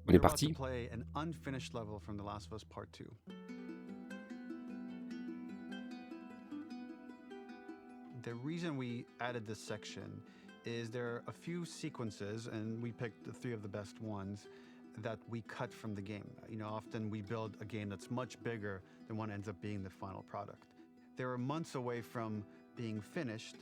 On est You're about to parti. play an unfinished level from The Last of Us Part 2. The reason we added this section is there are a few sequences, and we picked the 3 of the best ones, that we cut from the game. You know, often we build a game that's much bigger than what ends up being the final product. They were months away from being finished,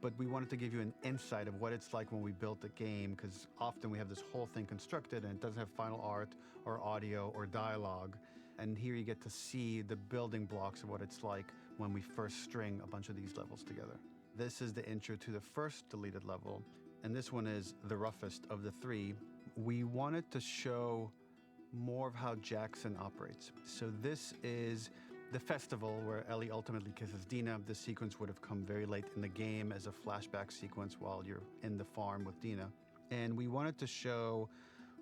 but we wanted to give you an insight of what it's like when we built a game, because often we have this whole thing constructed and it doesn't have final art or audio or dialogue. And here you get to see the building blocks of what it's like when we first string a bunch of these levels together. This is the intro to the first deleted level, and this one is the roughest of the 3. We wanted to show more of how Jackson operates. So this is the festival where Ellie ultimately kisses Dina. This sequence would have come very late in the game as a flashback sequence while you're in the farm with Dina. And we wanted to show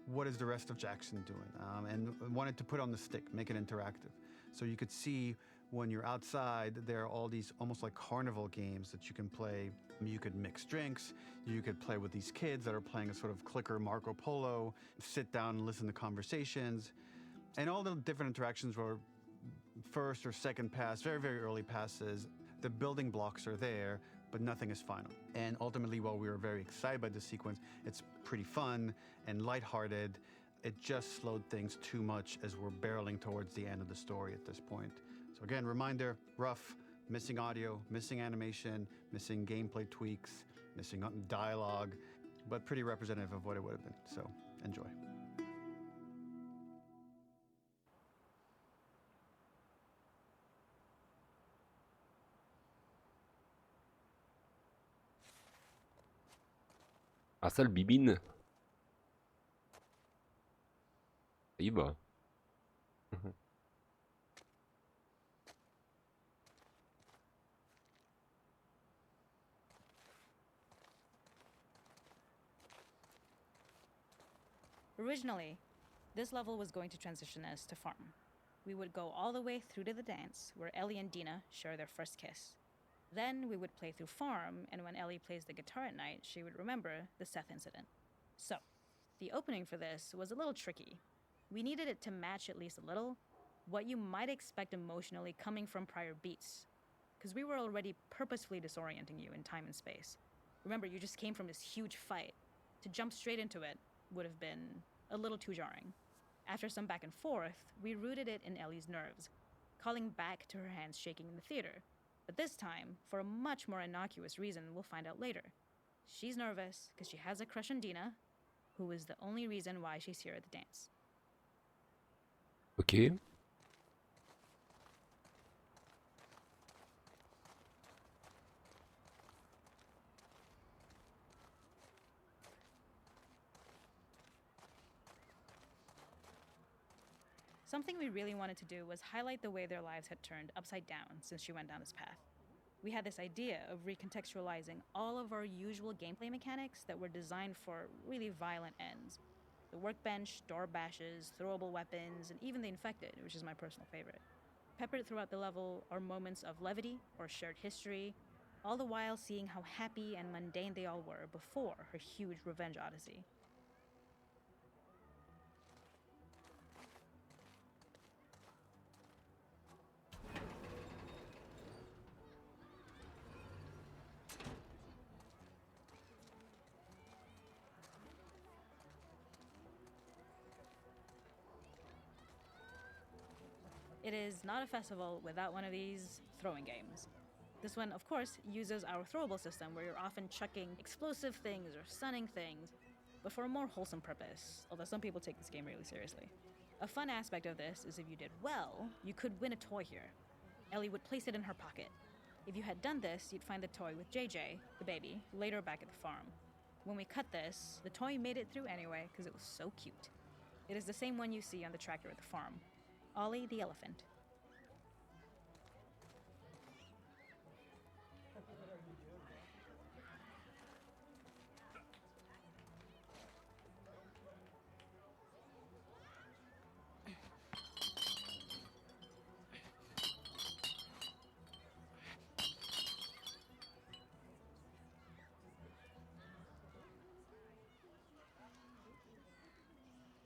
what is the rest of Jackson doing, and wanted to put on the stick, make it interactive. So you could see when you're outside, there are all these almost like carnival games that you can play. You could mix drinks, you could play with these kids that are playing a sort of clicker Marco Polo, sit down and listen to conversations. And all the different interactions were first or second pass, very, very early passes. The building blocks are there, but nothing is final. And ultimately, while we were very excited by this sequence, it's pretty fun and lighthearted. It just slowed things too much as we're barreling towards the end of the story at this point. So again, reminder, rough, missing audio, missing animation, missing gameplay tweaks, missing dialogue, but pretty representative of what it would have been. So enjoy. Ah ça le bibine. Ça y va. Originally, this level was going to transition us to farm. We would go all the way through to the dance, where Ellie and Dina share their first kiss. Then we would play through farm, and when Ellie plays the guitar at night, she would remember the Seth incident. So, the opening for this was a little tricky. We needed it to match at least a little what you might expect emotionally coming from prior beats, because we were already purposefully disorienting you in time and space. Remember, you just came from this huge fight. To jump straight into it would have been a little too jarring. After some back and forth, we rooted it in Ellie's nerves, calling back to her hands shaking in the theater. But this time, for a much more innocuous reason we'll find out later. She's nervous because she has a crush on Dina, who is the only reason why she's here at the dance. Ok. Something we really wanted to do was highlight the way their lives had turned upside down since she went down this path. We had this idea of recontextualizing all of our usual gameplay mechanics that were designed for really violent ends. The workbench, door bashes, throwable weapons, and even the infected, which is my personal favorite. Peppered throughout the level are moments of levity or shared history, all the while seeing how happy and mundane they all were before her huge revenge odyssey. It is not a festival without one of these throwing games. This one, of course, uses our throwable system where you're often chucking explosive things or stunning things, but for a more wholesome purpose, although some people take this game really seriously. A fun aspect of this is if you did well, you could win a toy here. Ellie would place it in her pocket. If you had done this, you'd find the toy with JJ, the baby, later back at the farm. When we cut this, the toy made it through anyway because it was so cute. It is the same one you see on the tractor at the farm. Ollie the elephant.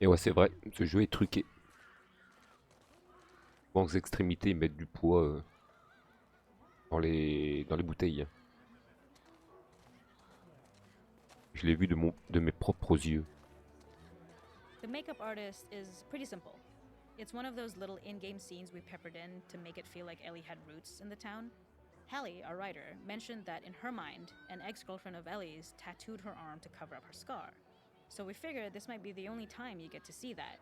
Et ouais, c'est vrai, ce jeu est truqué. Aux extrémités, ils mettent du poids dans les bouteilles. Je l'ai vu de mes propres yeux. The makeup artist is pretty simple. It's one of those little in-game scenes we peppered in to make it feel like Ellie had roots in the town. Hallie, our writer, mentioned that in her mind, an ex-girlfriend of Ellie's tattooed her arm to cover up her scar. So we figured this might be the only time you get to see that.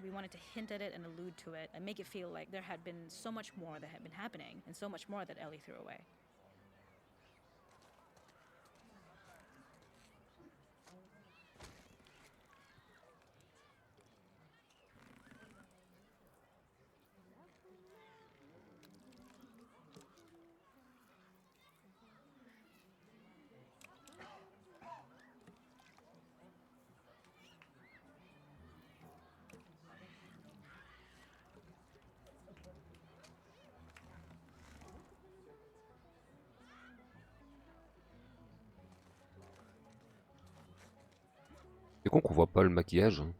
We wanted to hint at it and allude to it and make it feel like there had been so much more that had been happening and so much more that Ellie threw away. C'est con qu'on voit pas le maquillage. Hein.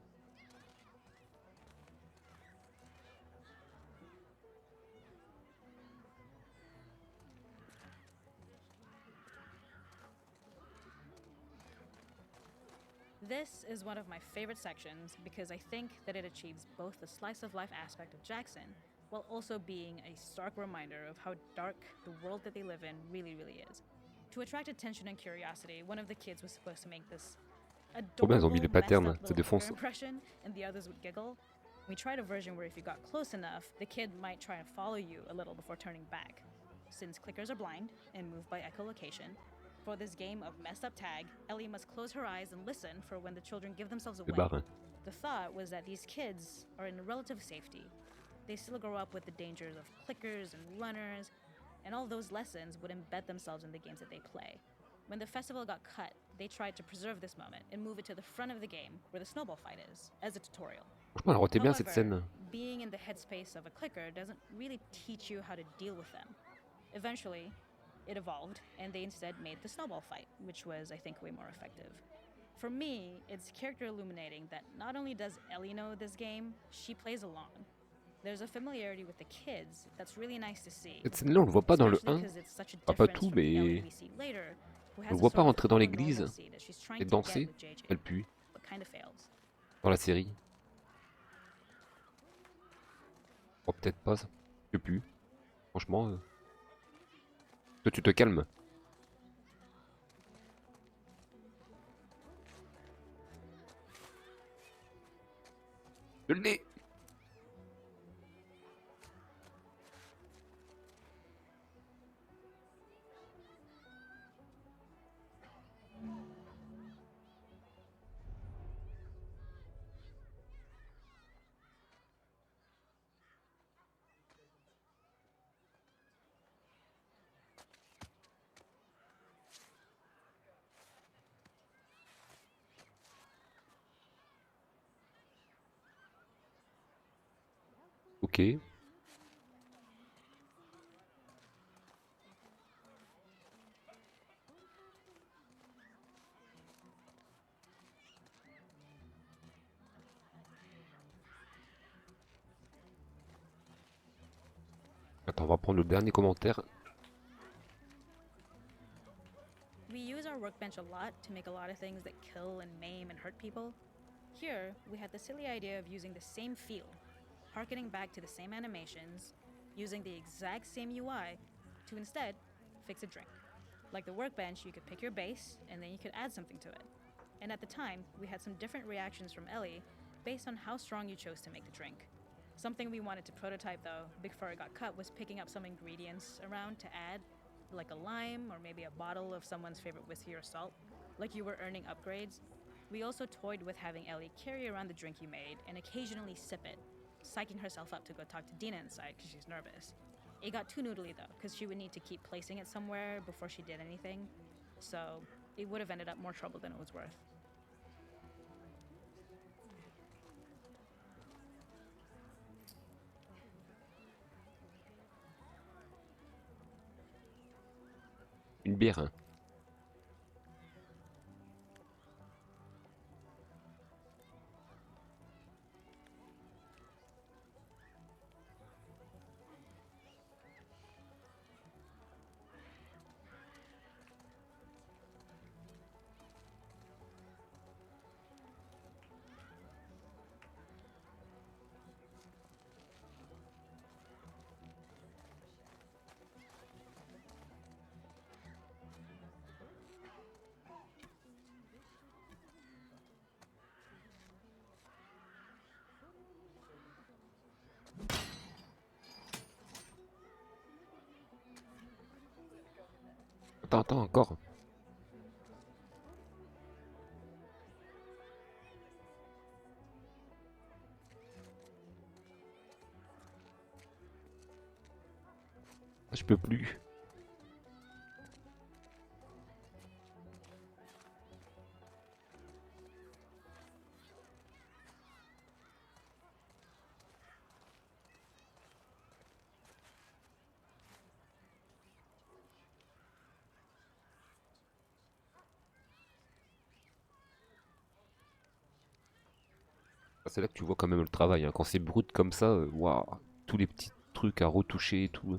This is one of my favorite sections because I think that it achieves both the slice of life aspect of Jackson while also being a stark reminder of how dark the world that they live in really is. To attract attention and curiosity, one of the kids was supposed to make this Trop bien, ils ont adorable, mis les messed patterns, up ça little défonce. finger impression, and the others would giggle. We tried a version where if you got close enough, the kid might try to follow you a little before turning back. Since clickers are blind and move by echolocation, for this game of messed up tag, Ellie must close her eyes and listen for when the children give themselves C'est away. barre. The thought was that these kids are in relative safety. They still grow up with the dangers of clickers and runners, and all those lessons would embed themselves in the games that they play. When the festival got cut, they tried to preserve this moment and move it to the front of the game, where the snowball fight is, as a tutorial. Franchement, elle rotait bien cette However, scène. being in the headspace of a clicker doesn't really teach you how to deal with them. Eventually, it evolved, and they instead made the snowball fight, which was, I think, way more effective. For me, it's character illuminating that not only does Ellie know this game, she plays along. There's a familiarity with the kids that's really nice to see. Cette scène-là, on le voit pas dans le Especially 1. because it's such a Ah, pas difference tout, from the Ellie mais we see later, who on has le a voit pas sort of rentrer dans core l'église normalcy that she's trying et to danser. get with JJ, Elle pue. but kind of fails. Dans la série. Oh, peut-être pas ça. Je sais plus. Franchement. Toi, tu te calmes. Je l'ai. Ok. Attends, on va prendre le dernier commentaire. We use our workbench a lot to make a lot of things that kill and maim and hurt people. Here, we had the silly idea of using the same feel, harkening back to the same animations, using the exact same UI to instead fix a drink. Like the workbench, you could pick your base and then you could add something to it. And at the time, we had some different reactions from Ellie based on how strong you chose to make the drink. Something we wanted to prototype though, before it got cut, was picking up some ingredients around to add, like a lime or maybe a bottle of someone's favorite whiskey or salt, like you were earning upgrades. We also toyed with having Ellie carry around the drink you made and occasionally sip it, psyching herself up to go talk to Dina inside because she's nervous. It got too noodly though, because she would need to keep placing it somewhere before she did anything, so it would have ended up more trouble than it was worth. Une bière. Hein. attends, encore. Je peux plus. C'est là que tu vois quand même le travail, hein. Quand c'est brut comme ça, waouh, tous les petits trucs à retoucher et tout.